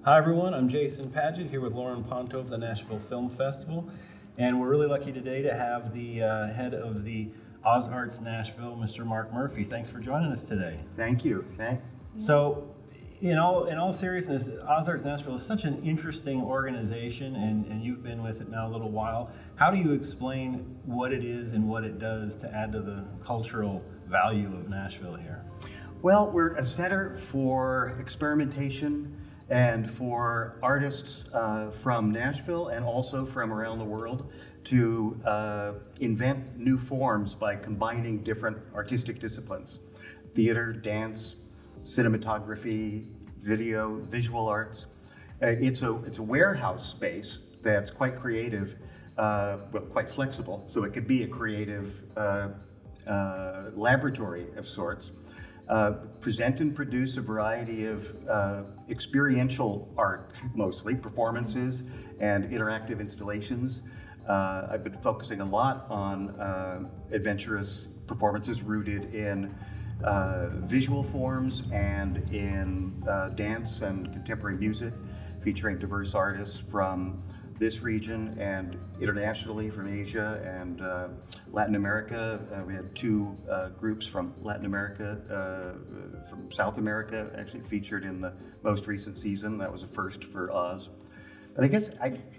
Hi everyone, I'm Jason Paget here with Lauren Ponto of the Nashville Film Festival, and we're really lucky today to have the head of the Oz Arts Nashville, Mr. Mark Murphy. Thanks for joining us today. Thank you. Thanks. So, in all seriousness, Oz Arts Nashville is such an interesting organization, and you've been with it now a little while. How do you explain what it is and what it does to add to the cultural value of Nashville here? Well, we're a center for experimentation and for artists from Nashville and also from around the world to invent new forms by combining different artistic disciplines: theater, dance, cinematography, video, visual arts. It's a warehouse space that's quite creative, but quite flexible, so it could be a creative laboratory of sorts. Present and produce a variety of experiential art, mostly performances and interactive installations. I've been focusing a lot on adventurous performances rooted in visual forms and in dance and contemporary music, featuring diverse artists from this region and internationally from Asia and Latin America. We had two groups from Latin America, from South America, actually featured in the most recent season. That was a first for Oz. But I guess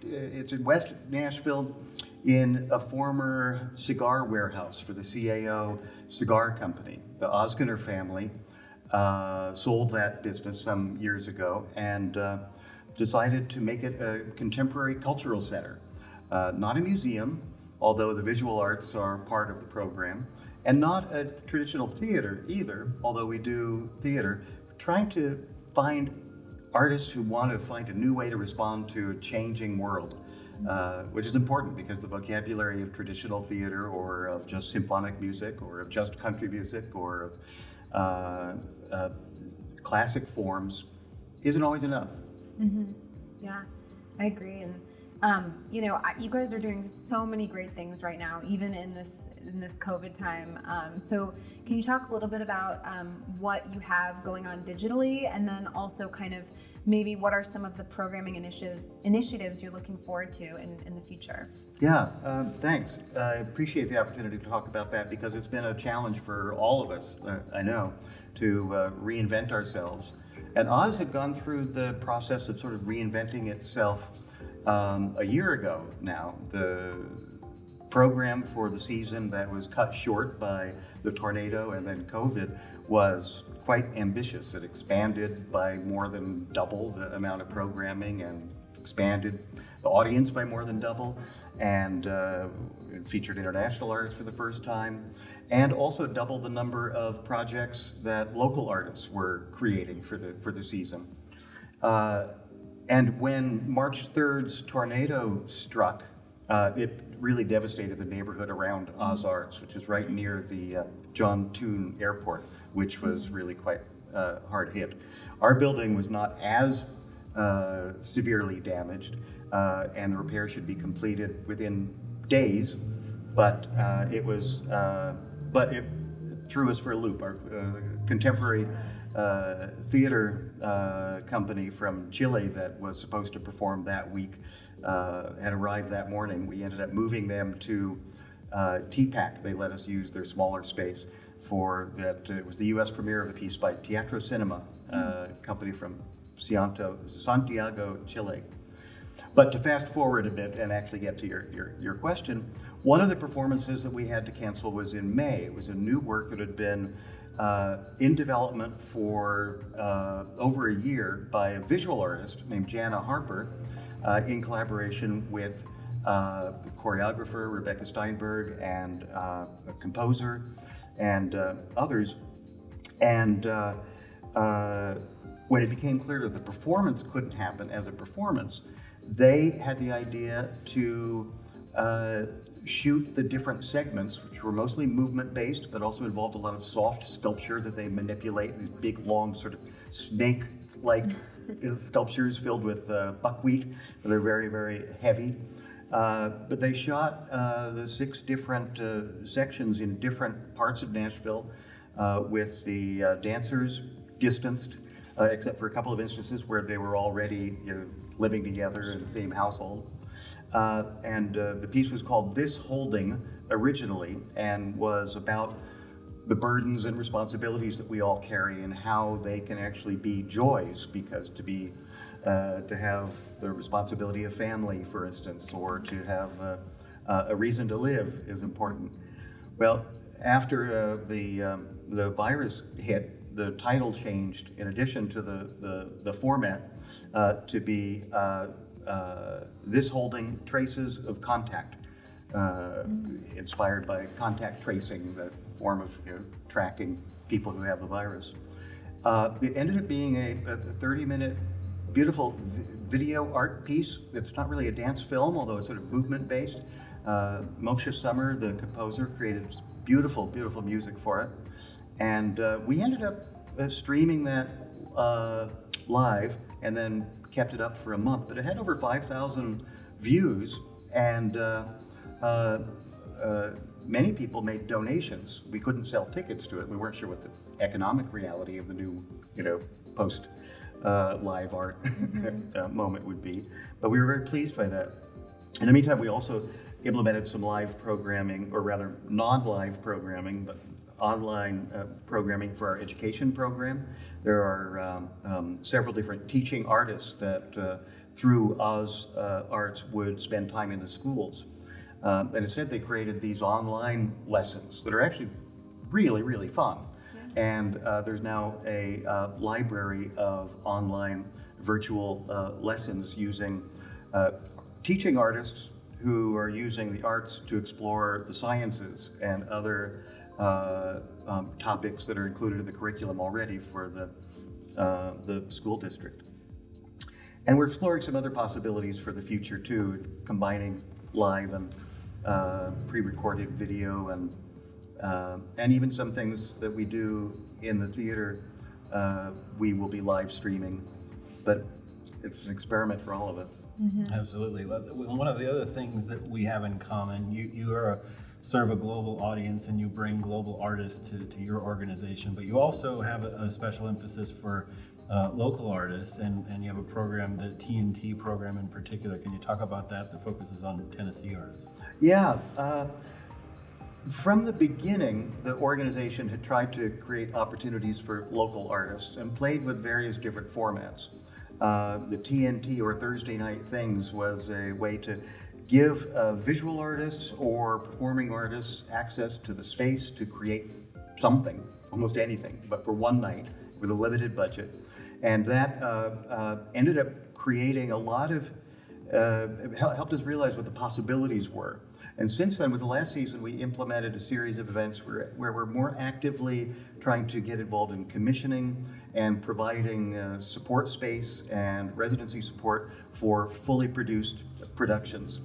it's in West Nashville, in a former cigar warehouse for the CAO Cigar Company. The Osgener family sold that business some years ago and decided to make it a contemporary cultural center. Not a museum, although the visual arts are part of the program, and not a traditional theater either, although we do theater. Trying to find artists who want to find a new way to respond to a changing world, which is important because the vocabulary of traditional theater or of just symphonic music or of just country music or of classic forms isn't always enough. Mm-hmm. Yeah, I agree. And you guys are doing so many great things right now, even in this COVID time. So can you talk a little bit about what you have going on digitally, and then also kind of maybe what are some of the programming initiatives you're looking forward to in the future? Yeah, thanks. I appreciate the opportunity to talk about that because it's been a challenge for all of us, I know, to reinvent ourselves. And Oz had gone through the process of sort of reinventing itself a year ago now. The program for the season that was cut short by the tornado and then COVID was quite ambitious. It expanded by more than double the amount of programming and expanded the audience by more than double, and it featured international artists for the first time, and also doubled the number of projects that local artists were creating for the season. And when March 3rd's tornado struck, it really devastated the neighborhood around Oz Arts, which is right near the John Toon Airport, which was really quite hard hit. Our building was not as severely damaged, and the repair should be completed within days, but it threw us for a loop. Our contemporary theater company from Chile that was supposed to perform that week had arrived that morning. We ended up moving them to TPAC. They let us use their smaller space for that. It was the U.S. premiere of a piece by Teatro Cinema, a company from Santiago, Chile. But to fast forward a bit and actually get to your question, one of the performances that we had to cancel was in May. It was a new work that had been in development for over a year by a visual artist named Jana Harper, in collaboration with the choreographer Rebecca Steinberg and a composer and others. And when it became clear that the performance couldn't happen as a performance, they had the idea to shoot the different segments, which were mostly movement-based, but also involved a lot of soft sculpture that they manipulate, these big, long, sort of snake-like sculptures filled with buckwheat. They're very, very heavy. But they shot the 6 different sections in different parts of Nashville with the dancers distanced, except for a couple of instances where they were already living together in the same household. The piece was called This Holding originally, and was about the burdens and responsibilities that we all carry and how they can actually be joys, because to have the responsibility of family, for instance, or to have a reason to live is important. Well, after the virus hit, the title changed, in addition to the format, to be This Holding Traces of Contact, inspired by contact tracing, the form of tracking people who have the virus. It ended up being a 30-minute beautiful video art piece. It's not really a dance film, although it's sort of movement-based. Moksha Summer, the composer, created beautiful, beautiful music for it. And we ended up streaming that live, and then kept it up for a month. But it had over 5,000 views, and many people made donations. We couldn't sell tickets to it. We weren't sure what the economic reality of the new, post live art moment would be. But we were very pleased by that. In the meantime, we also implemented some live programming, or rather non-live programming, but online programming for our education program. There are several different teaching artists that through Oz Arts would spend time in the schools. And instead they created these online lessons that are actually really, really fun. And there's now a library of online virtual lessons using teaching artists who are using the arts to explore the sciences and other topics that are included in the curriculum already for the school district. And we're exploring some other possibilities for the future too, combining live and pre-recorded video, and even some things that we do in the theater, we will be live streaming. But it's an experiment for all of us. Mm-hmm. Absolutely. One of the other things that we have in common, you are serve a global audience and you bring global artists to your organization, but you also have a special emphasis for local artists, and you have a program, the TNT program in particular. Can you talk about that focuses on Tennessee artists? Yeah. From the beginning, the organization had tried to create opportunities for local artists and played with various different formats. The TNT, or Thursday Night Things, was a way to give visual artists or performing artists access to the space to create something, almost anything, but for one night with a limited budget. And that ended up creating a lot of, helped us realize what the possibilities were. And since then, with the last season, we implemented a series of events where we're more actively trying to get involved in commissioning and providing support space and residency support for fully produced productions.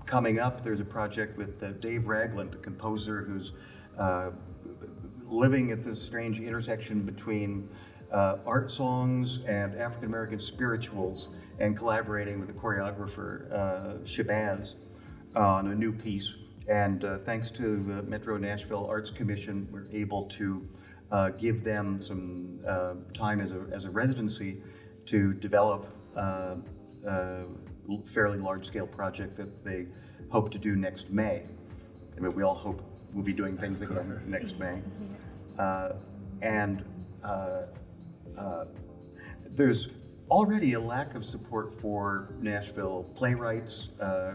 Coming up, there's a project with Dave Ragland, a composer who's living at this strange intersection between art songs and African American spirituals, and collaborating with the choreographer Shabazz on a new piece. And thanks to the Metro Nashville Arts Commission, we're able to give them some time as a residency to develop a fairly large-scale project that they hope to do next May. I mean, we all hope we'll be doing things again next May. There's already a lack of support for Nashville playwrights,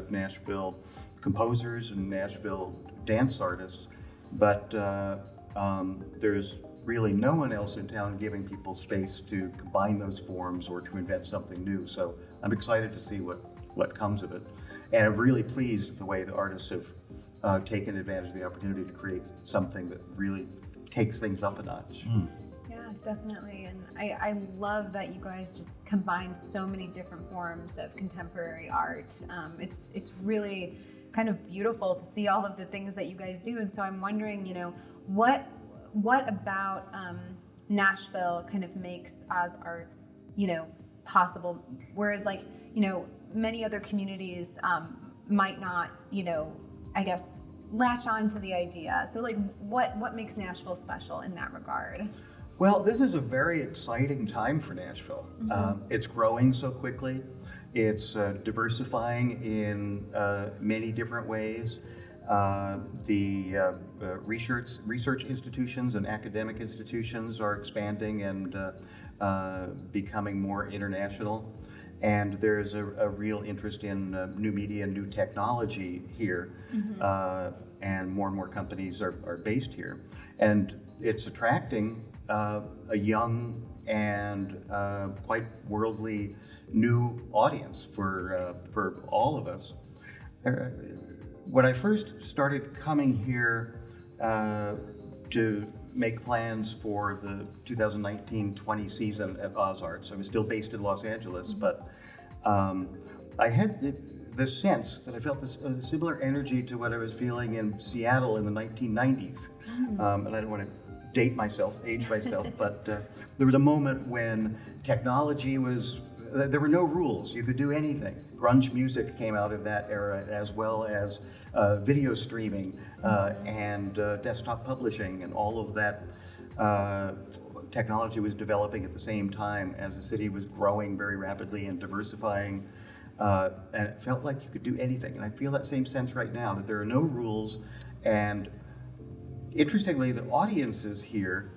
Nashville composers, and Nashville dance artists, but there's really no one else in town giving people space to combine those forms or to invent something new. So I'm excited to see what comes of it. And I'm really pleased with the way the artists have taken advantage of the opportunity to create something that really takes things up a notch. Yeah, definitely. And I love that you guys just combine so many different forms of contemporary art. It's really kind of beautiful to see all of the things that you guys do. And so I'm wondering, what about Nashville kind of makes Oz Arts, possible, whereas many other communities might not, I guess, latch on to the idea. So what makes Nashville special in that regard? Well, this is a very exciting time for Nashville. It's growing so quickly. It's diversifying in many different ways. The research institutions and academic institutions are expanding and becoming more international. And there's a real interest in new media and new technology here. And more companies are based here. And it's attracting a young and quite worldly new audience for all of us. When I first started coming here to make plans for the 2019-20 season at Ozarts, I was still based in Los Angeles, but I had the sense that I felt this similar energy to what I was feeling in Seattle in the 1990s. And I don't want to age myself, but there was a moment when technology there were no rules. You could do anything. Grunge music came out of that era, as well as video streaming and desktop publishing, and all of that technology was developing at the same time as the city was growing very rapidly and diversifying. And it felt like you could do anything. And I feel that same sense right now, that there are no rules. And interestingly, the audiences here,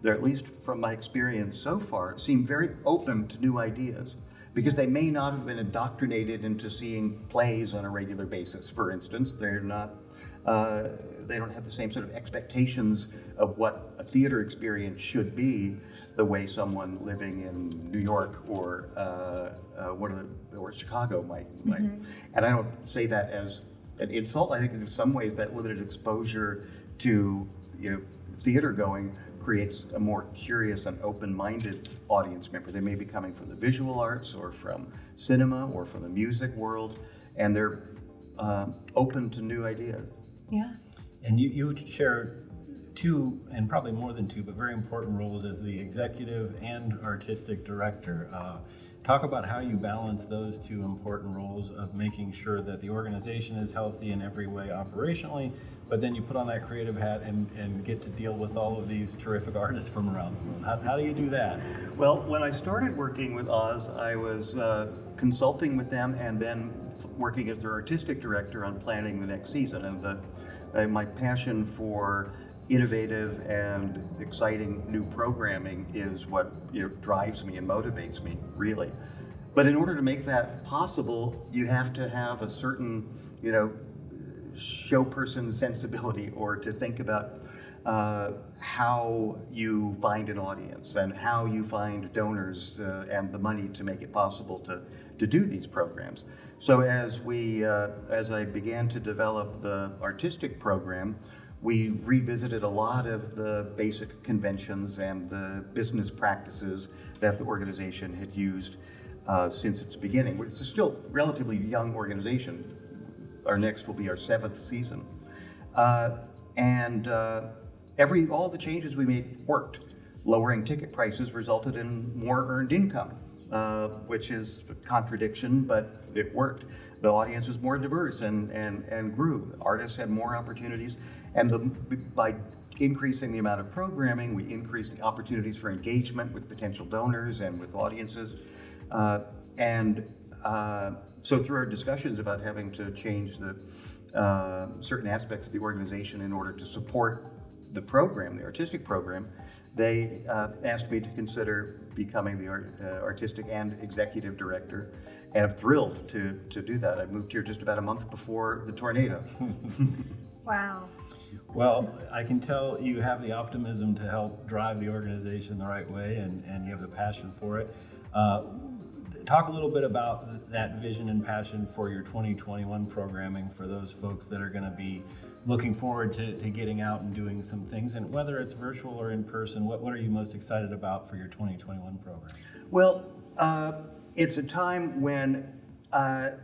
at least from my experience so far, seem very open to new ideas, because they may not have been indoctrinated into seeing plays on a regular basis, for instance. They're not, they don't have the same sort of expectations of what a theater experience should be, the way someone living in New York or or Chicago might. And I don't say that as an insult. I think in some ways that limited exposure to theater going creates a more curious and open-minded audience member. They may be coming from the visual arts or from cinema or from the music world, and they're open to new ideas. Yeah. And you share two, and probably more than two, but very important roles as the executive and artistic director. Talk about how you balance those two important roles of making sure that the organization is healthy in every way operationally, but then you put on that creative hat and get to deal with all of these terrific artists from around the world. How do you do that? Well, when I started working with Oz, I was consulting with them and then working as their artistic director on planning the next season. And my passion for innovative and exciting new programming is what drives me and motivates me, really. But in order to make that possible, you have to have a certain, show person sensibility, or to think about how you find an audience and how you find donors and the money to make it possible to do these programs. So as I began to develop the artistic program, we revisited a lot of the basic conventions and the business practices that the organization had used since its beginning. It's still a relatively young organization. Our next will be our 7th season. All the changes we made worked. Lowering ticket prices resulted in more earned income, which is a contradiction, but it worked. The audience was more diverse and grew. Artists had more opportunities, and by increasing the amount of programming, we increased the opportunities for engagement with potential donors and with audiences. So through our discussions about having to change the certain aspects of the organization in order to support the program, the artistic program, they asked me to consider becoming the artistic and executive director, and I'm thrilled to do that. I moved here just about a month before the tornado. Wow. Well, I can tell you have the optimism to help drive the organization the right way, and you have the passion for it. Talk a little bit about that vision and passion for your 2021 programming for those folks that are going to be looking forward to getting out and doing some things, and whether it's virtual or in person, what are you most excited about for your 2021 program? Well, it's a time when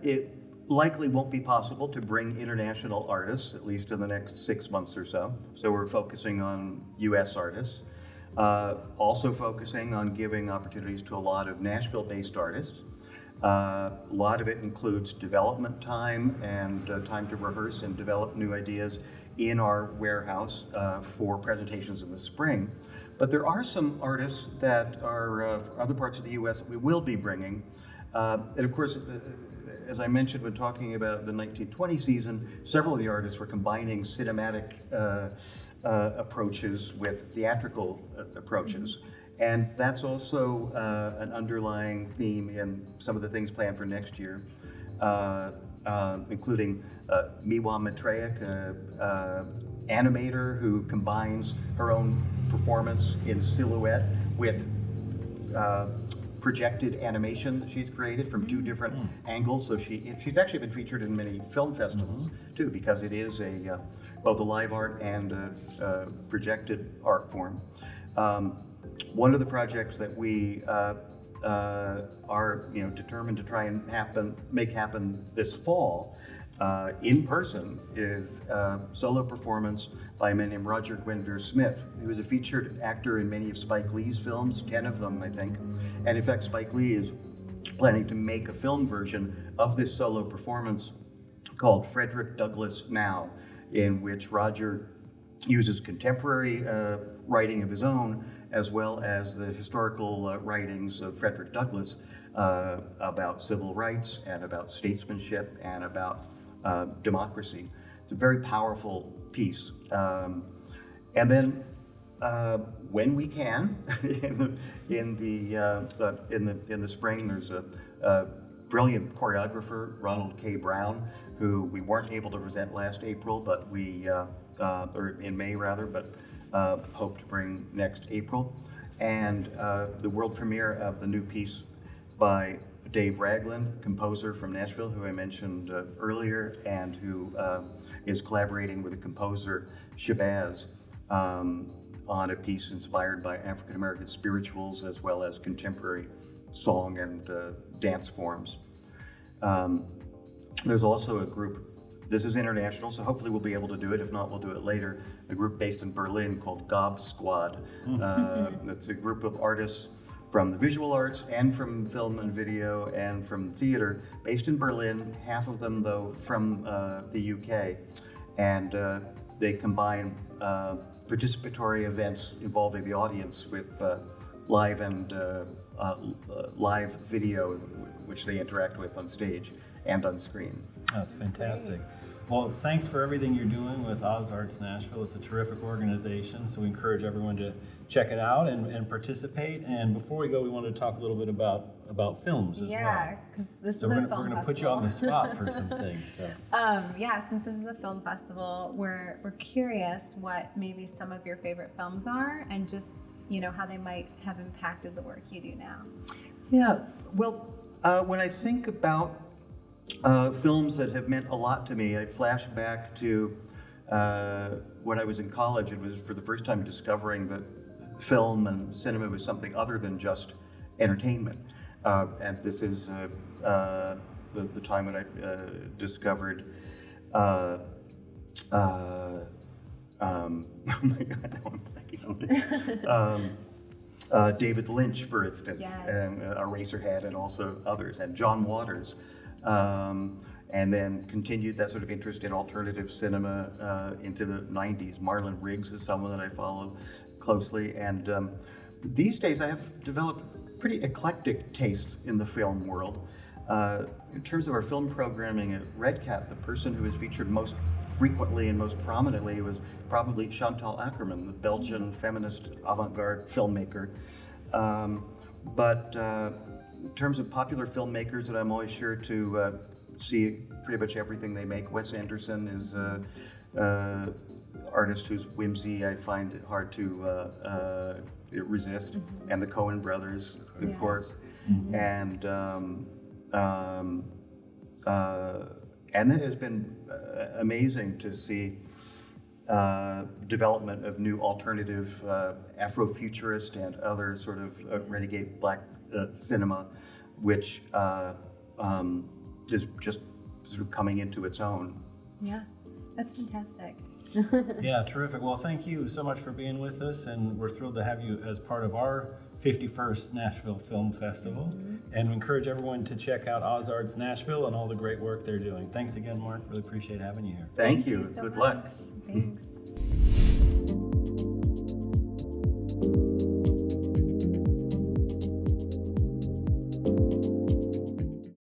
it likely won't be possible to bring international artists, at least in the next 6 months or so. So we're focusing on U.S. artists. Also focusing on giving opportunities to a lot of Nashville-based artists. A lot of it includes development time and time to rehearse and develop new ideas in our warehouse for presentations in the spring. But there are some artists that are from other parts of the U.S. that we will be bringing. And of course, as I mentioned when talking about the 1920 season, several of the artists were combining cinematic approaches with theatrical approaches. And that's also an underlying theme in some of the things planned for next year, including Miwa Matreyek, animator who combines her own performance in silhouette with projected animation that she's created from two different angles. So she's actually been featured in many film festivals too, because it is both a live art and a projected art form. One of the projects that we are determined to try and make happen this fall in person is a solo performance by a man named Roger Guenveur Smith, who is a featured actor in many of Spike Lee's films, 10 of them, I think. And in fact, Spike Lee is planning to make a film version of this solo performance called Frederick Douglass Now, in which Roger uses contemporary writing of his own, as well as the historical writings of Frederick Douglass about civil rights and about statesmanship and about democracy. It's a very powerful piece. And then, when we can, in the spring, there's a brilliant choreographer, Ronald K. Brown, who we weren't able to present last April, but or in May rather, but hope to bring next April. And the world premiere of the new piece by Dave Ragland, composer from Nashville, who I mentioned earlier, and who is collaborating with the composer Shabazz on a piece inspired by African American spirituals as well as contemporary song and dance forms. There's also a group, this is international, so hopefully we'll be able to do it. If not, we'll do it later. A group based in Berlin called Gob Squad. It's a group of artists from the visual arts and from film and video and from theater, based in Berlin, half of them though from the UK. And they combine participatory events involving the audience with live video, which they interact with on stage and on screen. That's fantastic. Well, thanks for everything you're doing with Oz Arts Nashville. It's a terrific organization, so we encourage everyone to check it out and participate. And before we go, we want to talk a little bit about films as well. Yeah, because this is a film festival. We're going to put you on the spot for some things. So. Yeah, since this is a film festival, we're curious what maybe some of your favorite films are, and just how they might have impacted the work you do now. Yeah, well, when I think about films that have meant a lot to me, I flash back to when I was in college. It was for the first time discovering that film and cinema was something other than just entertainment. And this is the time when I discovered oh my God, now I'm thinking of it. David Lynch, for instance, yes. And Eraserhead, and also others, and John Waters. And then continued that sort of interest in alternative cinema into the 90s. Marlon Riggs is someone that I follow closely. And these days I have developed pretty eclectic taste in the film world. In terms of our film programming at Red Cat, the person who is featured most frequently and most prominently was probably Chantal Akerman, the Belgian feminist avant-garde filmmaker. But in terms of popular filmmakers that I'm always sure to see pretty much everything they make, Wes Anderson is an artist whose whimsy I find it hard to resist, and the Coen brothers, of course, and then it has been amazing to see development of new alternative Afrofuturist and other sort of renegade black cinema, which is just sort of coming into its own. Yeah, that's fantastic. Yeah, terrific. Well, thank you so much for being with us, and we're thrilled to have you as part of our 51st Nashville Film Festival. And we encourage everyone to check out Ozarks Nashville and all the great work they're doing. Thanks again, Mark. Really appreciate having you here. Thank you. so Good much. luck. Thanks.